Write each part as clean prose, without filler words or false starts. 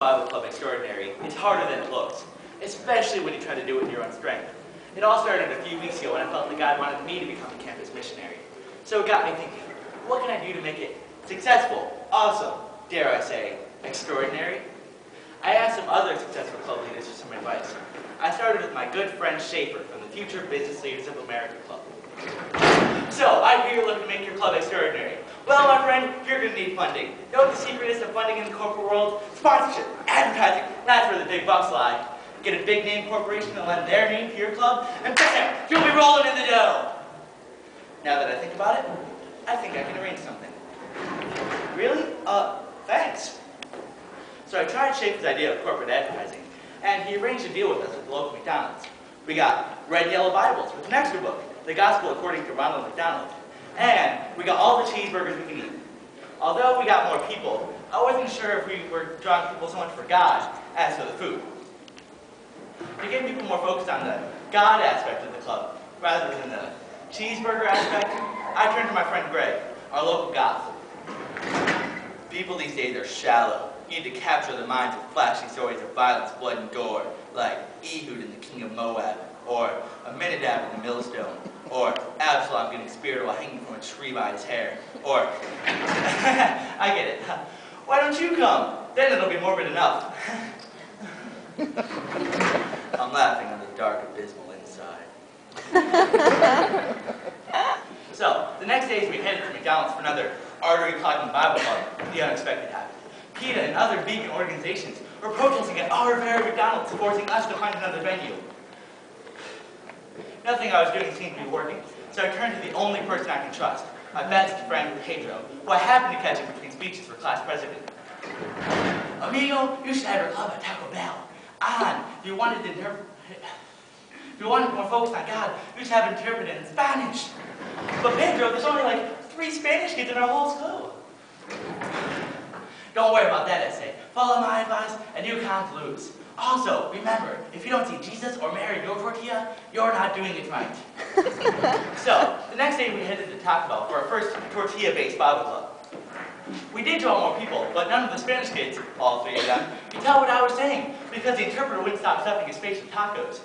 Bible Club extraordinary, it's harder than it looks, especially when you try to do it with your own strength. It all started a few weeks ago when I felt that God wanted me to become a campus missionary. So it got me thinking, what can I do to make it successful, awesome, dare I say, extraordinary? I asked some other successful club leaders for some advice. I started with my good friend Schaefer from the Future Business Leaders of America Club. So, I hear you're looking to make your club extraordinary. Well, my friend, you're going to need funding. You know what the secret is to funding in the corporate world? Sponsorship, advertising, that's where the big bucks lie. Get a big name corporation and lend their name to your club, and bam, you'll be rolling in the dough. Now that I think about it, I think I can arrange something. Really? Thanks. So I tried Schaefer's idea of corporate advertising, and he arranged a deal with us at the local McDonald's. We got red and yellow Bibles with an extra book, The Gospel According to Ronald McDonald. And we got all the cheeseburgers we can eat. Although we got more people, I wasn't sure if we were drawing people so much for God as for the food. To get people more focused on the God aspect of the club, rather than the cheeseburger aspect, I turned to my friend Greg, our local goth. People these days are shallow. You need to capture their minds with flashy stories of violence, blood, and gore, like Ehud in the King of Moab, or Aminadab in the millstone, or Absalom getting speared while hanging from a tree by his hair, or... I get it. Why don't you come? Then it'll be morbid enough. I'm laughing on the dark, abysmal inside. So, the next day as we headed to McDonald's for another artery-clogging Bible club, the unexpected happened. PETA and other vegan organizations were protesting at our very McDonald's, forcing us to find another venue. Nothing I was doing seemed to be working, so I turned to the only person I can trust, my best friend Pedro, who I happened to catch in between speeches for class president. Amigo, you should have your club at Taco Bell. If you wanted more focus on God, you should have it interpreted in Spanish. But Pedro, there's only like 3 Spanish kids in our whole school. Don't worry about that essay. Follow my advice and you can't lose. Also, remember, if you don't see Jesus or Mary in your tortilla, you're not doing it right. So, the next day we headed to Taco Bell for our first tortilla-based Bible club. We did draw more people, but none of the Spanish kids, all 3 of them, could tell what I was saying, because the interpreter wouldn't stop stuffing his face with tacos.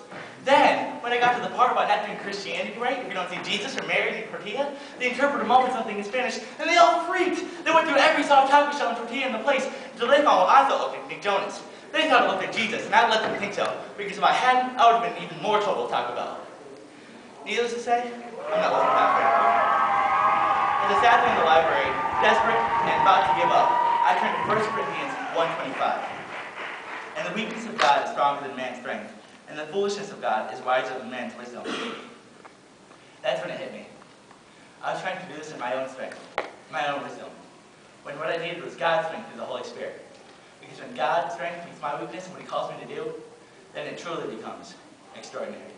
Then, when I got to the part about not doing Christianity right, if you don't see Jesus or Mary in your tortilla, the interpreter mumbled something in Spanish, and they all freaked. They went through every soft taco shell and tortilla in the place, until they found what I thought looked like Nick Jonas. They thought it looked like Jesus, and I let them think so, because if I hadn't, I would have been in even more trouble with Taco Bell. Needless to say, I'm not looking that way. As I sat there in the library, desperate and about to give up, I turned to 1 Corinthians 1:25. And the weakness of God is stronger than man's strength, and the foolishness of God is wiser than man's wisdom. That's when it hit me. I was trying to do this in my own strength, my own wisdom, when what I needed was God's strength through the Holy Spirit. Because when God's strength meets my weakness and what He calls me to do, then it truly becomes extraordinary.